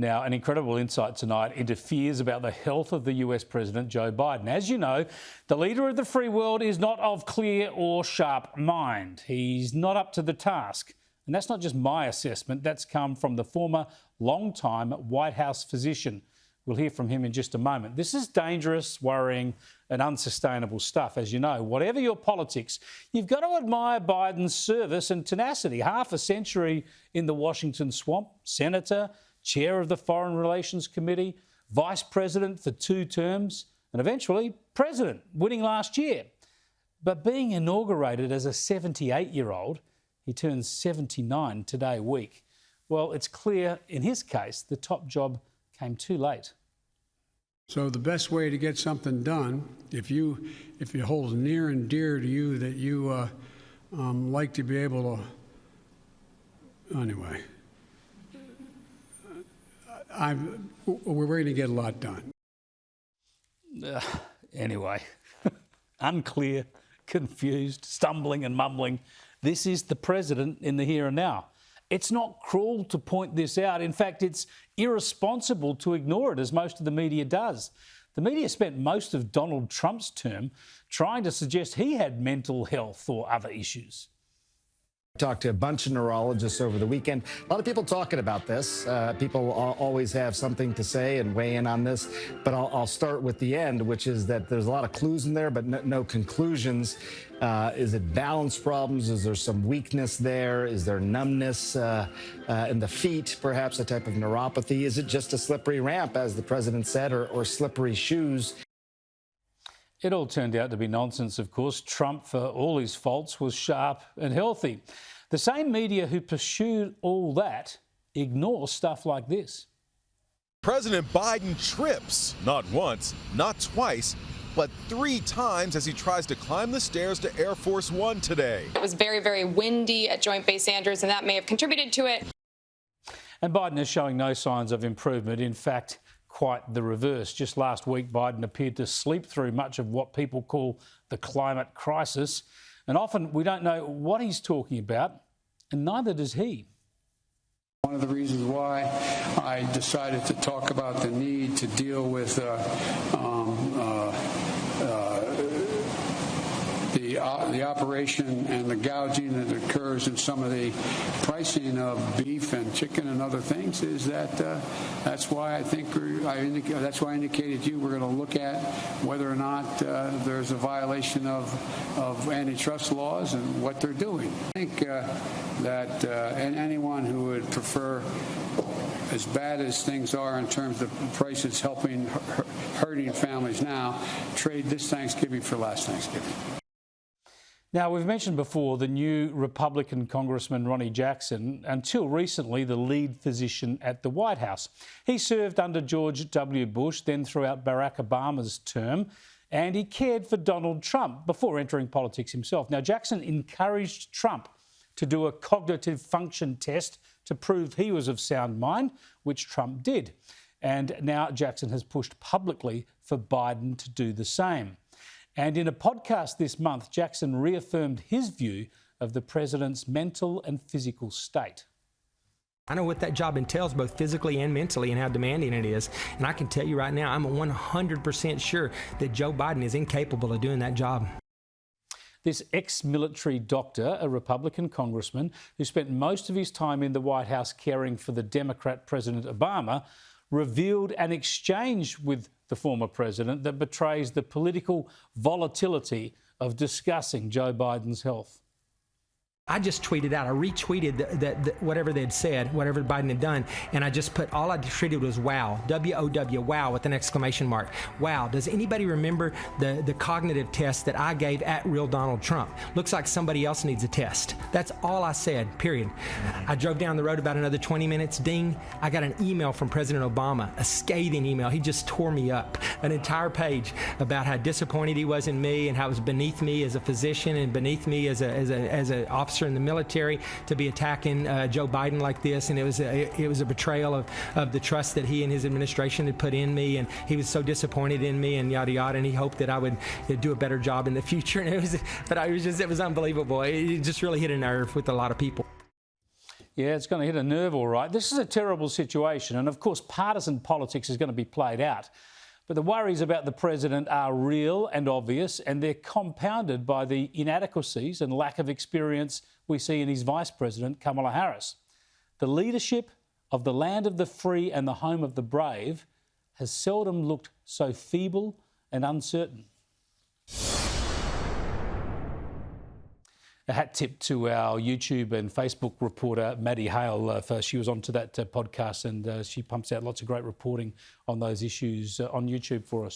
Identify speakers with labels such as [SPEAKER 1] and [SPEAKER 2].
[SPEAKER 1] Now, an incredible insight tonight into fears about the health of the US President Joe Biden. As you know, the leader of the free world is not of clear or sharp mind. He's not up to the task. And that's not just my assessment. That's come from the former long-time White House physician. We'll hear from him in just a moment. This is dangerous, worrying and unsustainable stuff, as you know. Whatever your politics, you've got to admire Biden's service and tenacity. Half a century in the Washington swamp, senator, chair of the Foreign Relations Committee, vice president for 2 terms, and eventually president, winning last year. But being inaugurated as a 78-year-old, he turns 79 today week. Well, it's clear in his case the top job came too late.
[SPEAKER 2] So the best way to get something done, if it holds near and dear to you that you like to be able to, anyway, we're going to get a lot done.
[SPEAKER 1] Anyway, unclear, confused, stumbling and mumbling. This is the president in the here and now. It's not cruel to point this out. In fact, it's irresponsible to ignore it, as most of the media does. The media spent most of Donald Trump's term trying to suggest he had mental health or other issues.
[SPEAKER 3] Talked to a bunch of neurologists over the weekend. A lot of people talking about this. People always have something to say and weigh in on this. But I'll start with the end, which is that there's a lot of clues in there, but no conclusions. Is it balance problems? Is there some weakness there? Is there numbness in the feet, perhaps a type of neuropathy? Is it just a slippery ramp, as the president said, or slippery shoes?
[SPEAKER 1] It all turned out to be nonsense, of course. Trump, for all his faults, was sharp and healthy. The same media who pursued all that ignore stuff like this.
[SPEAKER 4] President Biden trips, not once, not twice, but 3 times as he tries to climb the stairs to Air Force One today.
[SPEAKER 5] It was very, very windy at Joint Base Andrews, and that may have contributed to it.
[SPEAKER 1] And Biden is showing no signs of improvement. In fact, quite the reverse. Just last week, Biden appeared to sleep through much of what people call the climate crisis. And often we don't know what he's talking about, and neither does he.
[SPEAKER 2] One of the reasons why I decided to talk about the need to deal with the operation and the gouging that occurs in some of the pricing of beef and chicken and other things is that that's why I think that's why I indicated to you we're going to look at whether or not there's a violation of antitrust laws and what they're doing. I think that and anyone who would prefer, as bad as things are in terms of prices hurting families now, trade this Thanksgiving for last Thanksgiving.
[SPEAKER 1] Now, we've mentioned before the new Republican Congressman Ronny Jackson, until recently the lead physician at the White House. He served under George W. Bush, then throughout Barack Obama's term, and he cared for Donald Trump before entering politics himself. Now, Jackson encouraged Trump to do a cognitive function test to prove he was of sound mind, which Trump did. And now Jackson has pushed publicly for Biden to do the same. And in a podcast this month, Jackson reaffirmed his view of the president's mental and physical state.
[SPEAKER 6] I know what that job entails, both physically and mentally, and how demanding it is. And I can tell you right now, I'm 100% sure that Joe Biden is incapable of doing that job.
[SPEAKER 1] This ex-military doctor, a Republican congressman who spent most of his time in the White House caring for the Democrat President Obama, revealed an exchange with the former president that betrays the political volatility of discussing Joe Biden's health.
[SPEAKER 6] I just tweeted out, I retweeted that whatever they had said, whatever Biden had done, and I just put, all I treated was wow, W-O-W, wow, with an exclamation mark. Wow, does anybody remember the cognitive test that I gave at Real Donald Trump? Looks like somebody else needs a test. That's all I said, period. I drove down the road about another 20 minutes, ding, I got an email from President Obama, a scathing email. He just tore me up, an entire page about how disappointed he was in me and how it was beneath me as a physician and beneath me as an officer in the military to be attacking Joe Biden like this, and it was a betrayal of the trust that he and his administration had put in me, and he was so disappointed in me and yada yada, and he hoped that I would do a better job in the future, and it was unbelievable. It just really hit a nerve with a lot of people.
[SPEAKER 1] Yeah, it's going to hit a nerve, all right. This is a terrible situation, and of course, partisan politics is going to be played out. But the worries about the president are real and obvious, and they're compounded by the inadequacies and lack of experience we see in his vice president, Kamala Harris. The leadership of the land of the free and the home of the brave has seldom looked so feeble and uncertain. A hat tip to our YouTube and Facebook reporter, Maddie Hale. She was onto that podcast, and she pumps out lots of great reporting on those issues on YouTube for us.